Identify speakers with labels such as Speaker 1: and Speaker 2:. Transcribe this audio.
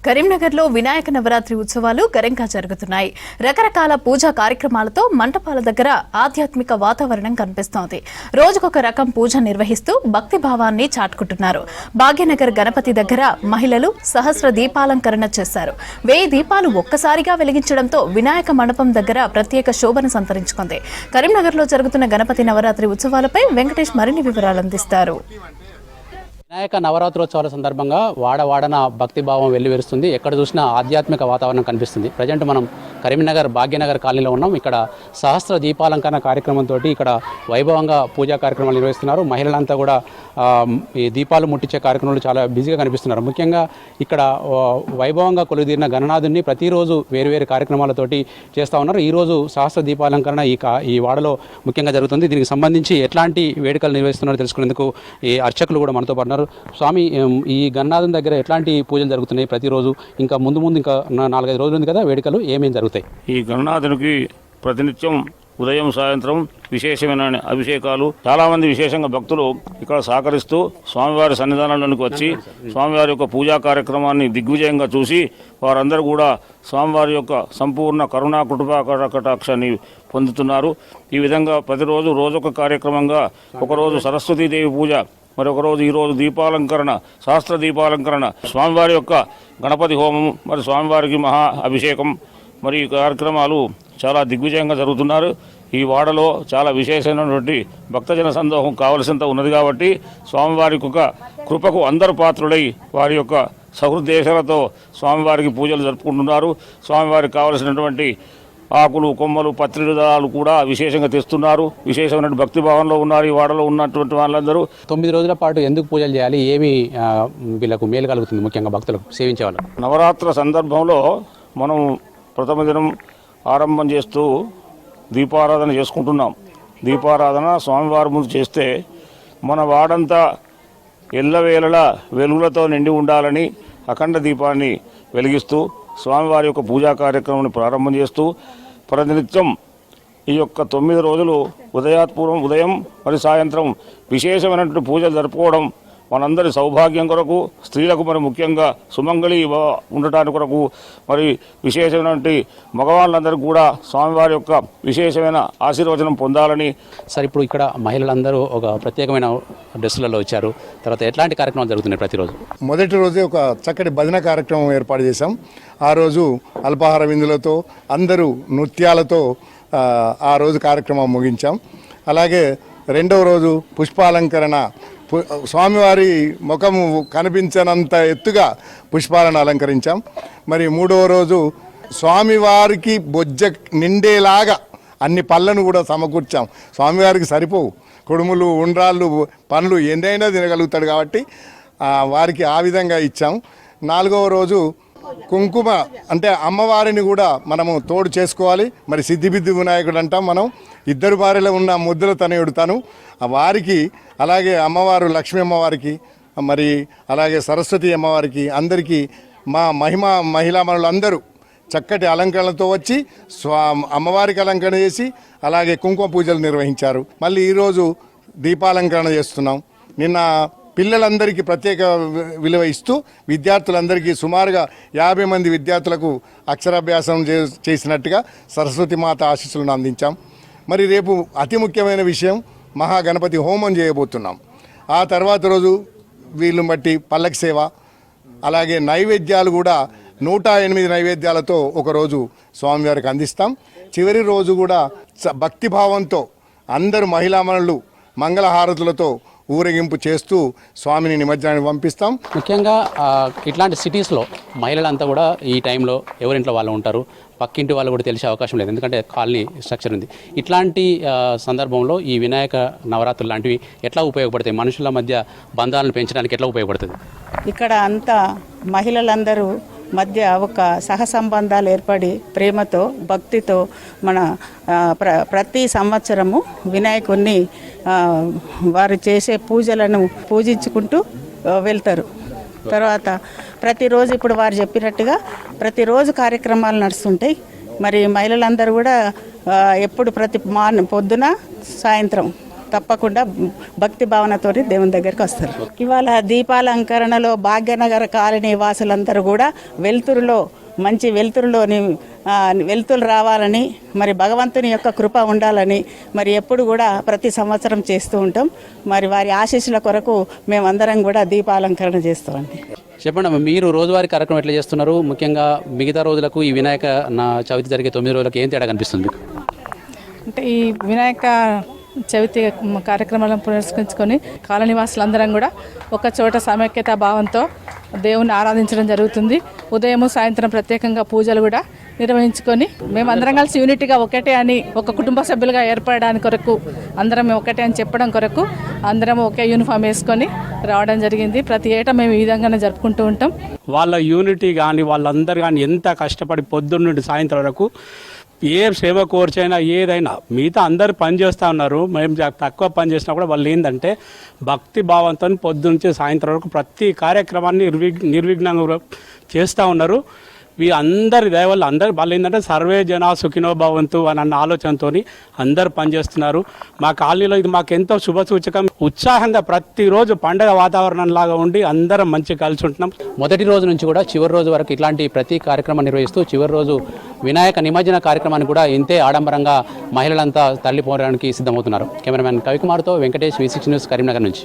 Speaker 1: కరీంనగర్లో వినాయక నవరాత్రి ఉత్సవాలు ఘనంగా జరుగుతున్నాయి. రకరకాల పూజా కార్యక్రమాలతో మంటపాల దగ్గర ఆధ్యాత్మిక వాతావరణం కనిపిస్తోంది. రోజుకొక రకం పూజ నిర్వహిస్తూ భక్తి భావాన్ని చాటుకుంటున్నారు. భాగ్యనగర్ గణపతి దగ్గర మహిళలు సహస్ర దీపాలంకరణ చేశారు. 1000 దీపాలు ఒక్కసారిగా వెలిగించడంతో వినాయక మండపం దగ్గర ప్రత్యేక శోభను సంతరించుకుంది. కరీంనగర్లో జరుగుతున్న గణపతి నవరాత్రి ఉత్సవాలపై వెంకటేష్ మరిన్ని వివరాలు అందిస్తారు.
Speaker 2: వినాయక నవరాత్రోత్సవాల సందర్భంగా వాడవాడన భక్తి భావం వెల్లివిరుస్తుంది. ఎక్కడ చూసినా ఆధ్యాత్మిక వాతావరణం కనిపిస్తుంది. ప్రజెంట్ మనం కరీంనగర్ భాగ్యనగర్ కాలనీలో ఉన్నాం. ఇక్కడ సహస్ర దీపాలంకరణ కార్యక్రమంతో ఇక్కడ వైభవంగా పూజా కార్యక్రమాలు నిర్వహిస్తున్నారు. మహిళలంతా కూడా ఈ దీపాలు ముట్టించే కార్యక్రమాలు చాలా బిజీగా కనిపిస్తున్నారు. ముఖ్యంగా ఇక్కడ వైభవంగా కొలుదీరిన గణనాథుని ప్రతిరోజు వేరువేరు కార్యక్రమాలతోటి చేస్తూ ఉన్నారు. ఈరోజు సహస్ర దీపాలంకరణ ఈ వాడలో ముఖ్యంగా జరుగుతుంది. దీనికి సంబంధించి ఎట్లాంటి వేడుకలు నిర్వహిస్తున్నారో తెలుసుకునేందుకు ఈ అర్చకులు కూడా మనతో పాటు. స్వామి, ఈ గణనాథం దగ్గర ఎట్లాంటి పూజలు జరుగుతున్నాయి ప్రతిరోజు? ఇంకా ముందు ఇంకా 4-5 రోజులు ఉంది కదా వేడుకలు, ఏమేమి జరుగుతాయి?
Speaker 3: ఈ గణనాథునికి ప్రతినిత్యం ఉదయం సాయంత్రం విశేషమైన అభిషేకాలు. చాలా మంది విశేషంగా భక్తులు ఇక్కడ సహకరిస్తూ స్వామివారి సన్నిధానంలోనికి వచ్చి స్వామివారి యొక్క పూజా కార్యక్రమాన్ని దిగ్విజయంగా చూసి వారందరూ కూడా స్వామివారి యొక్క సంపూర్ణ కరుణా కృపా పొందుతున్నారు. ఈ విధంగా ప్రతిరోజు రోజొక కార్యక్రమంగా ఒకరోజు సరస్వతీదేవి పూజ, మరొక రోజు ఈరోజు దీపాలంకరణ, శాస్త్ర దీపాలంకరణ, స్వామివారి యొక్క గణపతి హోమం, మరి స్వామివారికి మహా అభిషేకం, మరి ఈ కార్యక్రమాలు చాలా దిగ్విజయంగా జరుగుతున్నారు. ఈ వాడలో చాలా విశేషమైనటువంటి భక్తజన సందోహం కావలసినంత ఉన్నది కాబట్టి స్వామివారికి ఒక కృపకు అందరు పాత్రులై వారి యొక్క సహృద్దేశాలతో స్వామివారికి పూజలు జరుపుకుంటున్నారు. స్వామివారికి కావలసినటువంటి ఆకులు, కొమ్మలు, పత్రికలు కూడా విశేషంగా తెస్తున్నారు. విశేషమైన భక్తి భావంలో ఉన్నారు ఈ వాడలో ఉన్నటువంటి వాళ్ళందరూ.
Speaker 2: 9 రోజుల పాటు ఎందుకు పూజలు చేయాలి? ఏమి వీళ్ళకు మేలు కలుగుతుంది ముఖ్యంగా భక్తులకు సేవించే వాళ్ళు?
Speaker 3: నవరాత్రుల సందర్భంలో మనం ప్రథమ దినం ఆరంభం చేస్తూ దీపారాధన చేసుకుంటున్నాం. దీపారాధన స్వామివారి ముందు చేస్తే మన వాడంతా ఎల్లవేళలా వెలుగులతో నిండి ఉండాలని అఖండ దీపాన్ని వెలిగిస్తూ స్వామివారి యొక్క పూజా కార్యక్రమాన్ని ప్రారంభం చేస్తూ ప్రతినిత్యం ఈ యొక్క 9 రోజులు ఉదయం మరి సాయంత్రం విశేషమైనటువంటి పూజలు జరుపుకోవడం మనందరి సౌభాగ్యం కొరకు, స్త్రీలకు మరి ముఖ్యంగా సుమంగళి ఉండటానికి కొరకు, మరి విశేషమైనటువంటి మగవాళ్ళందరూ కూడా స్వామివారి యొక్క విశేషమైన ఆశీర్వచనం పొందాలని.
Speaker 2: సార్, ఇప్పుడు ఇక్కడ మహిళలందరూ ఒక ప్రత్యేకమైన డ్రెస్సులలో వచ్చారు. తర్వాత ఎట్లాంటి కార్యక్రమాలు జరుగుతున్నాయి ప్రతిరోజు?
Speaker 4: మొదటి రోజే ఒక చక్కటి భజన కార్యక్రమం ఏర్పాటు చేశాం. ఆ రోజు అల్పాహార విందులతో అందరూ నృత్యాలతో ఆ రోజు కార్యక్రమం ముగించాం. అలాగే రెండవ రోజు పుష్పాలంకరణ, స్వామివారి ముఖము కనిపించనంత ఎత్తుగా పుష్పాలను అలంకరించాం. మరి మూడవ రోజు స్వామివారికి బొజ్జ నిండేలాగా అన్ని పళ్ళను కూడా సమకూర్చాం. స్వామివారికి సరిపోవు కుడుములు, ఉండ్రాళ్ళు, పండ్లు ఎన్నైనా తినగలుగుతాడు కాబట్టి వారికి ఆ విధంగా ఇచ్చాం. 4వ రోజు కుంకుమ, అంటే అమ్మవారిని కూడా మనము తోడు చేసుకోవాలి. మరి సిద్ధిబిద్ది వినాయకుడు అంటాం మనం. 2 భార్యలు ఉన్న ముద్దుల తనయుడు తను. వారికి, అలాగే అమ్మవారు లక్ష్మీ అమ్మవారికి, మరి అలాగే సరస్వతి అమ్మవారికి, అందరికీ మా మహిళామణులు అందరూ చక్కటి అలంకరణలతో వచ్చి అమ్మవారికి అలంకరణ చేసి అలాగే కుంకుమ పూజలు నిర్వహించారు. మళ్ళీ ఈరోజు దీపాలంకరణ చేస్తున్నాం. నిన్న పిల్లలందరికీ ప్రత్యేక విలువ ఇస్తూ విద్యార్థులందరికీ సుమారుగా 50 మంది విద్యార్థులకు అక్షరాభ్యాసం చేసినట్టుగా సరస్వతి మాత ఆశీస్సులను అందించాం. మరి రేపు అతి ముఖ్యమైన విషయం, మహాగణపతి హోమం చేయబోతున్నాం. ఆ తర్వాత రోజు వీళ్ళని బట్టి పల్లకి సేవ, అలాగే నైవేద్యాలు కూడా 108 నైవేద్యాలతో ఒకరోజు స్వామివారికి అందిస్తాం. చివరి రోజు కూడా భక్తిభావంతో అందరూ మహిళామణులు మంగళహారతులతో ఊరేగింపు చేస్తూ స్వామిని నిమజ్జనానికి పంపిస్తాం.
Speaker 2: ముఖ్యంగా ఇట్లాంటి సిటీస్లో మహిళలంతా కూడా ఈ టైంలో ఎవరింట్లో వాళ్ళు ఉంటారు, పక్కింటి వాళ్ళు కూడా తెలిసే అవకాశం లేదు, ఎందుకంటే కాలనీ స్ట్రక్చర్ ఉంది. ఇట్లాంటి సందర్భంలో ఈ వినాయక నవరాత్రులు లాంటివి ఎట్లా ఉపయోగపడతాయి? మనుషుల మధ్య బంధాలను పెంచడానికి ఎట్లా ఉపయోగపడుతుంది?
Speaker 5: ఇక్కడ అంతా మహిళలందరూ మధ్య ఒక సహసంబంధాలు ఏర్పడి ప్రేమతో, భక్తితో మన ప్రతి సంవత్సరము వినాయకుడిని వారు చేసే పూజలను పూజించుకుంటూ వెళ్తారు. తర్వాత ప్రతిరోజు ఇప్పుడు వారు చెప్పినట్టుగా ప్రతిరోజు కార్యక్రమాలు నడుస్తుంటాయి. మరి మహిళలందరూ కూడా ఎప్పుడు పొద్దున సాయంత్రం తప్పకుండా భక్తి భావనతో దేవుని దగ్గరికి వస్తారు. ఇవాళ దీపాలంకరణలో భాగ్యనగర్ కాలనీ వాసులందరూ కూడా వెలుతురులో మంచి వెలుతురు రావాలని మరి భగవంతుని యొక్క కృప ఉండాలని మరి ఎప్పుడు కూడా ప్రతి సంవత్సరం చేస్తూ ఉంటాం. మరి వారి ఆశీస్సుల కొరకు మేమందరం కూడా దీపాలంకరణ చేస్తామండి.
Speaker 2: చెప్పండి అమ్మ, మీరు రోజువారీ కార్యక్రమం ఎట్లా చేస్తున్నారు? ముఖ్యంగా మిగతా రోజులకు ఈ వినాయక చవితి జరిగే 9 రోజులకు ఏం తేడా కనిపిస్తుంది మీకు?
Speaker 6: అంటే ఈ వినాయక చవితి కార్యక్రమాలను పురస్కరించుకొని కాలనీ వాసులందరం కూడా ఒక చోట సమైక్యతా భావంతో దేవుని ఆరాధించడం జరుగుతుంది. ఉదయం సాయంత్రం ప్రత్యేకంగా పూజలు కూడా నిర్వహించుకొని మేమందరం కలిసి యూనిట్గా ఒకటే అని ఒక కుటుంబ సభ్యులుగా ఏర్పడడానికి కొరకు అందరం ఒకటే అని చెప్పడం కొరకు అందరం ఒకే యూనిఫామ్ వేసుకొని రావడం జరిగింది. ప్రతి ఏటా మేము ఈ విధంగానే జరుపుకుంటూ ఉంటాం.
Speaker 7: వాళ్ళ యూనిటీ కానీ వాళ్ళందరూ కానీ ఎంత కష్టపడి పొద్దున్న నుండి సాయంత్రం వరకు ఏ సేవ కోర్చైనా ఏదైనా మిగతా అందరు పని చేస్తూ ఉన్నారు. మేము తక్కువ పని చేసినా కూడా వాళ్ళు ఏంటంటే భక్తి భావంతో పొద్దున్నుంచి సాయంత్రం వరకు ప్రతి కార్యక్రమాన్ని నిర్విఘ్నంగా చేస్తూ ఉన్నారు. వీళ్ళందరి దయవల్ల అందరు వాళ్ళు ఏంటంటే సర్వే జనా సుఖినో భవంతు అని అన్న ఆలోచనతో అందరు పనిచేస్తున్నారు. మా కాలనీలో ఇది మాకు ఎంతో శుభసూచకం. ఉత్సాహంగా ప్రతిరోజు పండగ వాతావరణం లాగా ఉండి అందరం మంచిగా కలిసి ఉంటున్నాం.
Speaker 2: మొదటి రోజు నుంచి కూడా చివరి రోజు వరకు ఇట్లాంటి ప్రతి కార్యక్రమం నిర్వహిస్తూ చివరి రోజు వినాయక నిమజ్జన కార్యక్రమాన్ని కూడా ఇంతే ఆడంబరంగా మహిళలంతా తరలిపోవడానికి సిద్ధమవుతున్నారు. కెమెరామెన్ కవికుమార్తో వెంకటేష్, V6 న్యూస్, కరీంనగర్ నుంచి.